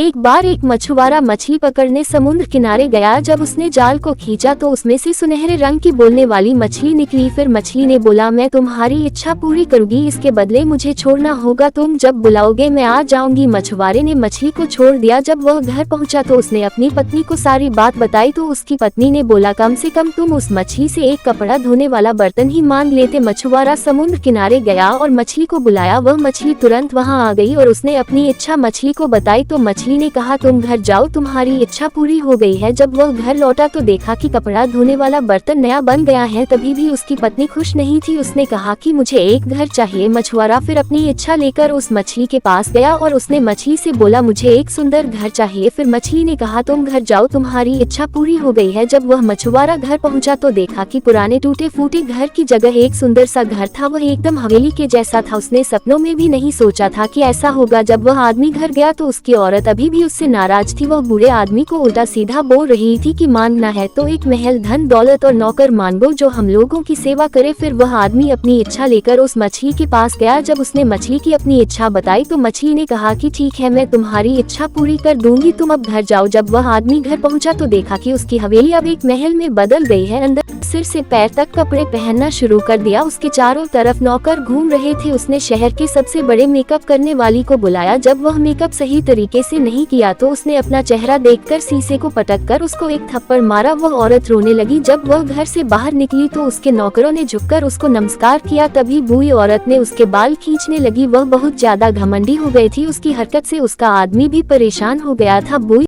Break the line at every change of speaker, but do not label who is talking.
एक बार एक मछुआरा मछली पकड़ने समुद्र किनारे गया। जब उसने जाल को खींचा तो उसमें से सुनहरे रंग की बोलने वाली मछली निकली। फिर मछली ने बोला, मैं तुम्हारी इच्छा पूरी करूंगी, इसके बदले मुझे छोड़ना होगा, तुम जब बुलाओगे मैं आ जाऊंगी। मछुआरे ने मछली को छोड़ दिया। जब वह घर पहुंचा तो उसने अपनी पत्नी को सारी बात बताई तो उसकी पत्नी ने बोला, कम से कम तुम उस मछली से एक कपड़ा धोने वाला बर्तन ही मांग लेते। मछुआरा समुद्र किनारे गया और मछली को बुलाया। वह मछली तुरंत वहां आ गई और उसने अपनी इच्छा मछली को बताई तो मछली ने कहा, तुम घर जाओ, तुम्हारी इच्छा पूरी हो गई है। जब वह घर लौटा तो देखा कि कपड़ा धोने वाला बर्तन नया बन गया है। तभी भी उसकी पत्नी खुश नहीं थी। उसने कहा कि मुझे एक घर चाहिए। मछुआरा फिर अपनी इच्छा लेकर उस मछली के पास गया और उसने मछली से बोला, मुझे एक सुंदर घर चाहिए। फिर मछली ने कहा, तुम घर जाओ, तुम्हारी इच्छा पूरी हो गई है। जब वह मछुआरा घर पहुंचा तो देखा कि पुराने टूटे फूटे घर की जगह एक सुंदर सा घर था। वह एकदम हवेली के जैसा था। उसने सपनों में भी नहीं सोचा था कि ऐसा होगा। जब वह आदमी घर गया तो उसकी औरत अभी भी उससे नाराज थी। वह बूढ़े आदमी को उल्टा सीधा बोल रही थी कि मांगना है तो एक महल, धन दौलत और नौकर मांगो जो हम लोगों की सेवा करे। फिर वह आदमी अपनी इच्छा लेकर उस मछली के पास गया। जब उसने मछली की अपनी इच्छा बताई तो मछली ने कहा कि ठीक है, मैं तुम्हारी इच्छा पूरी कर दूंगी, तुम अब घर जाओ। जब वह आदमी घर पहुंचा तो देखा कि उसकी हवेली अब एक महल में बदल गई है। अंदर सिर से पैर तक कपड़े पहनना शुरू कर दिया। उसके चारों तरफ नौकर घूम रहे थे। उसने शहर के सबसे बड़े मेकअप करने वाली को बुलाया। जब वह मेकअप सही तरीके से नहीं किया तो उसने अपना चेहरा देखकर शीशे को पटक कर उसको एक थप्पड़ मारा। वह औरत रोने लगी। जब वह घर से बाहर निकली तो उसके नौकरों ने झुककर उसको नमस्कार किया। तभी बूढ़ी औरत ने उसके बाल खींचने लगी। वह बहुत ज्यादा घमंडी हो गई थी। उसकी हरकत से उसका आदमी भी परेशान हो गया था। बूढ़ी